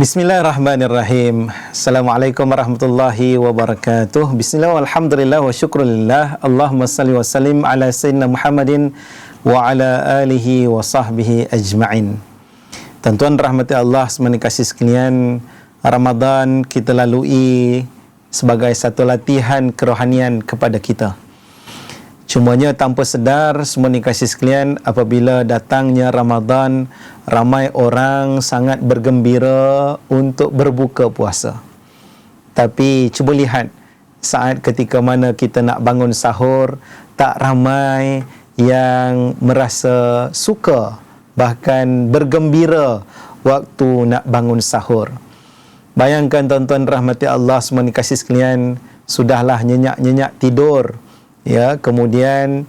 Bismillahirrahmanirrahim. Assalamualaikum warahmatullahi wabarakatuh. Bismillah walhamdulillah wa syukrulillah. Allahumma salli wa sallim ala sayyidina Muhammadin wa ala alihi wa sahbihi ajma'in. Tuan-tuan rahmati Allah semua kasih sekalian, Ramadan kita lalui sebagai satu latihan kerohanian kepada kita. Cumanya tanpa sedar semua kasih sekalian, apabila datangnya Ramadan, ramai orang sangat bergembira untuk berbuka puasa. Tapi cuba lihat, saat ketika mana kita nak bangun sahur, tak ramai yang merasa suka, bahkan bergembira waktu nak bangun sahur. Bayangkan tuan-tuan rahmati Allah semua kasih sekalian, sudahlah nyenyak-nyenyak tidur, ya, kemudian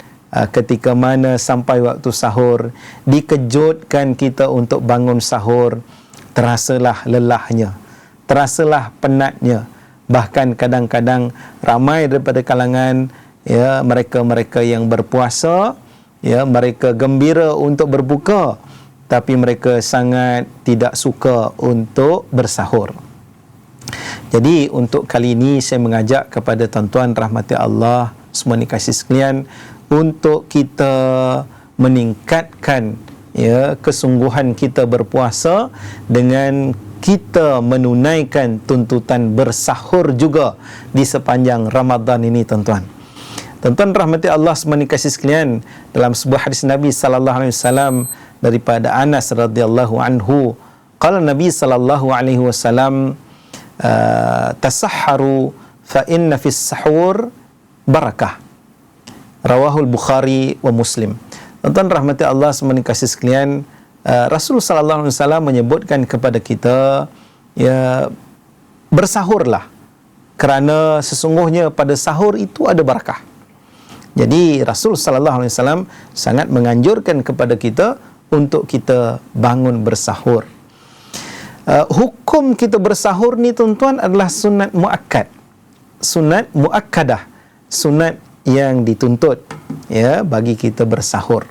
ketika mana sampai waktu sahur, dikejutkan kita untuk bangun sahur, terasalah lelahnya, terasalah penatnya. Bahkan kadang-kadang ramai daripada kalangan, ya, mereka-mereka yang berpuasa, ya, mereka gembira untuk berbuka, tapi mereka sangat tidak suka untuk bersahur. Jadi untuk kali ini saya mengajak kepada tuan-tuan rahmati Allah semua dikasih sekalian, untuk kita meningkatkan, ya, kesungguhan kita berpuasa dengan kita menunaikan tuntutan bersahur juga di sepanjang Ramadan ini, tuan-tuan. Tuan-tuan rahmati Allah semua dikasih sekalian, dalam sebuah hadis Nabi sallallahu alaihi wasallam daripada Anas radhiyallahu anhu, qala Nabi sallallahu alaihi wasallam, tasahharu fa inna fis sahur barakah. Rawahul Bukhari wa Muslim. Tuan-tuan rahmati Allah semua kasih sekalian, Rasul sallallahu alaihi wasallam menyebutkan kepada kita, ya, bersahurlah, kerana sesungguhnya pada sahur itu ada barakah. Jadi Rasul sallallahu alaihi wasallam sangat menganjurkan kepada kita untuk kita bangun bersahur. Hukum kita bersahur ni tuan-tuan adalah sunat muakkad, sunat muakkadah, sunat yang dituntut, ya, bagi kita bersahur.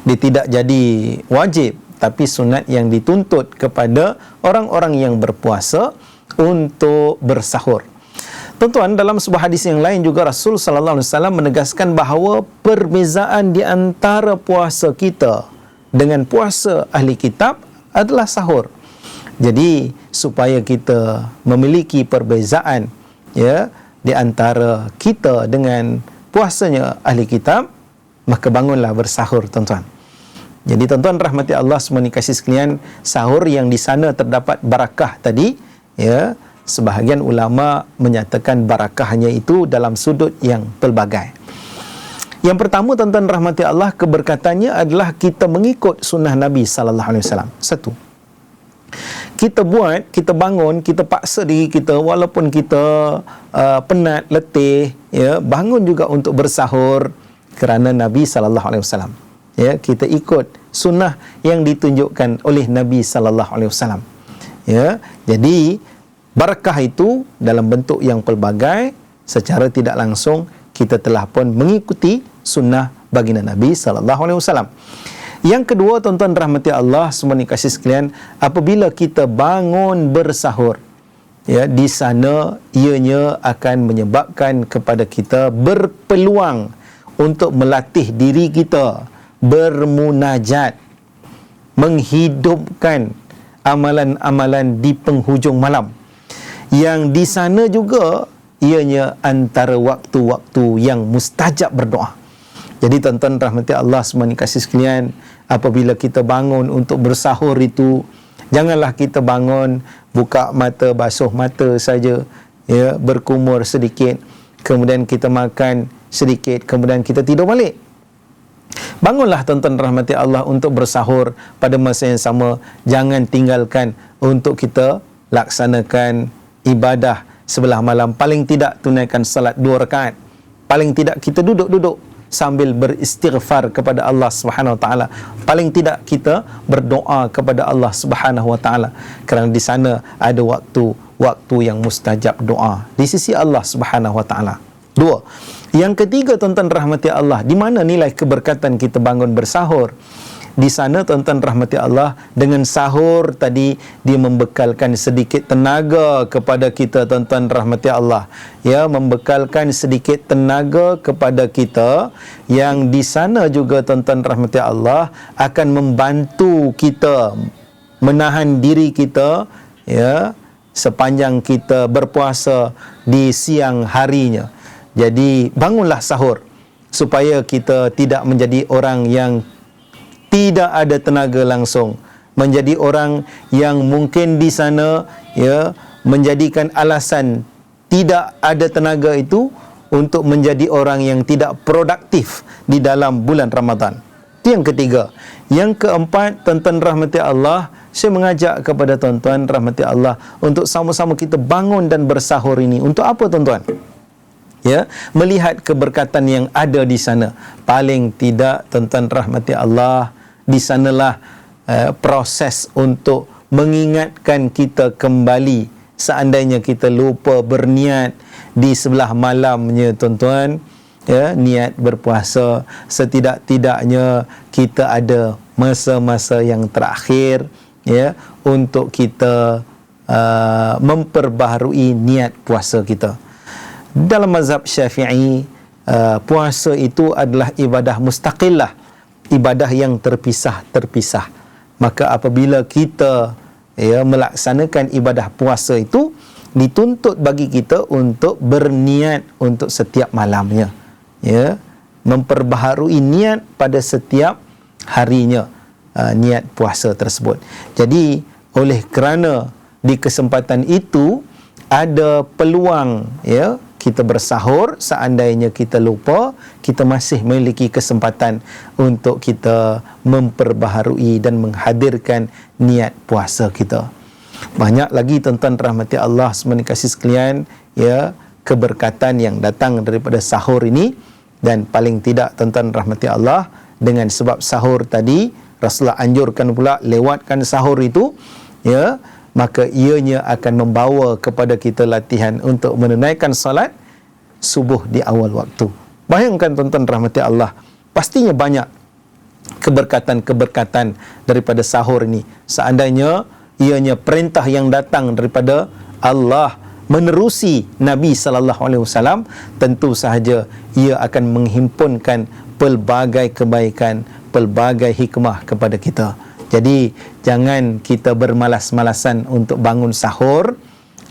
Dia tidak jadi wajib, tapi sunat yang dituntut kepada orang-orang yang berpuasa untuk bersahur. Tuan-tuan, dalam sebuah hadis yang lain juga Rasul sallallahu alaihi wasallam menegaskan bahawa perbezaan di antara puasa kita dengan puasa ahli kitab adalah sahur. Jadi supaya kita memiliki perbezaan, ya, di antara kita dengan puasanya ahli kitab, maka bangunlah bersahur, tuan-tuan. Jadi tuan-tuan rahmati Allah semua dikasih sekalian, sahur yang di sana terdapat barakah tadi, ya, sebahagian ulama menyatakan barakahnya itu dalam sudut yang pelbagai. Yang pertama, tuan-tuan rahmati Allah, keberkatannya adalah kita mengikut sunnah Nabi sallallahu alaihi wasallam. Satu, kita buat, kita bangun, kita paksa diri kita walaupun kita penat, letih, ya, bangun juga untuk bersahur kerana Nabi sallallahu alaihi wasallam. Ya, kita ikut sunnah yang ditunjukkan oleh Nabi sallallahu alaihi wasallam. Ya, jadi barakah itu dalam bentuk yang pelbagai, secara tidak langsung kita telah pun mengikuti sunnah baginda Nabi sallallahu alaihi wasallam. Yang kedua, tuan-tuan rahmati Allah semua dikasih sekalian, apabila kita bangun bersahur, ya, di sana ianya akan menyebabkan kepada kita berpeluang untuk melatih diri kita bermunajat, menghidupkan amalan-amalan di penghujung malam, yang di sana juga ianya antara waktu-waktu yang mustajab berdoa. Jadi tuan-tuan rahmati Allah semua dikasih sekalian, apabila kita bangun untuk bersahur itu, janganlah kita bangun, buka mata, basuh mata saja, ya, berkumur sedikit, kemudian kita makan sedikit, kemudian kita tidur balik. Bangunlah tuan-tuan rahmati Allah untuk bersahur. Pada masa yang sama, jangan tinggalkan untuk kita laksanakan ibadah sebelah malam. Paling tidak tunaikan salat 2 rakaat. Paling tidak kita duduk-duduk sambil beristighfar kepada Allah Subhanahu wa taala. Paling tidak kita berdoa kepada Allah Subhanahu wa taala, kerana di sana ada waktu yang mustajab doa di sisi Allah Subhanahu wa taala. 2. Yang ketiga, tuan-tuan rahmati Allah, di mana nilai keberkatan kita bangun bersahur? Di sana tuan-tuan rahmati Allah, dengan sahur tadi dia membekalkan sedikit tenaga kepada kita tuan-tuan rahmati Allah. Ya, membekalkan sedikit tenaga kepada kita, yang di sana juga tuan-tuan rahmati Allah akan membantu kita menahan diri kita, ya, sepanjang kita berpuasa di siang harinya. Jadi bangunlah sahur supaya kita tidak menjadi orang yang tidak ada tenaga langsung, menjadi orang yang mungkin di sana, ya, menjadikan alasan tidak ada tenaga itu untuk menjadi orang yang tidak produktif di dalam bulan Ramadan. Itu yang ketiga. Yang keempat, tuan-tuan rahmati Allah, saya mengajak kepada tuan-tuan rahmati Allah untuk sama-sama kita bangun dan bersahur ini. Untuk apa tuan-tuan? Ya, melihat keberkatan yang ada di sana. Paling tidak tuan-tuan rahmati Allah, di sanalah proses untuk mengingatkan kita kembali seandainya kita lupa berniat di sebelah malamnya tuan-tuan, ya, niat berpuasa. Setidak-tidaknya kita ada masa-masa yang terakhir, ya, untuk kita memperbaharui niat puasa kita. Dalam mazhab Syafi'i, puasa itu adalah ibadah mustaqillah, ibadah yang terpisah-terpisah. Maka apabila kita, ya, melaksanakan ibadah puasa itu, dituntut bagi kita untuk berniat untuk setiap malamnya, ya, memperbaharui niat pada setiap harinya, niat puasa tersebut. Jadi oleh kerana di kesempatan itu ada peluang, ya, kita bersahur, seandainya kita lupa, kita masih memiliki kesempatan untuk kita memperbaharui dan menghadirkan niat puasa kita. Banyak lagi tuan-tuan rahmati Allah semua kasih sekalian, ya, keberkatan yang datang daripada sahur ini. Dan paling tidak tuan-tuan rahmati Allah, dengan sebab sahur tadi Rasulullah anjurkan pula lewatkan sahur itu, ya, maka ianya akan membawa kepada kita latihan untuk menunaikan salat subuh di awal waktu. Bayangkan tuan-tuan rahmati Allah, pastinya banyak keberkatan-keberkatan daripada sahur ini. Seandainya ianya perintah yang datang daripada Allah menerusi Nabi SAW, tentu sahaja ia akan menghimpunkan pelbagai kebaikan, pelbagai hikmah kepada kita. Jadi jangan kita bermalas-malasan untuk bangun sahur.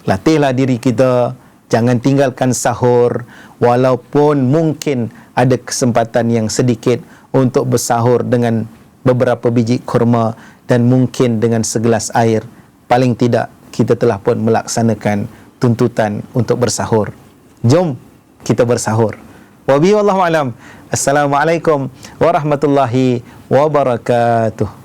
Latihlah diri kita, jangan tinggalkan sahur, walaupun mungkin ada kesempatan yang sedikit untuk bersahur dengan beberapa biji kurma dan mungkin dengan segelas air. Paling tidak kita telah pun melaksanakan tuntutan untuk bersahur. Jom kita bersahur. Wabillahi wallahu alam. Assalamualaikum warahmatullahi wabarakatuh.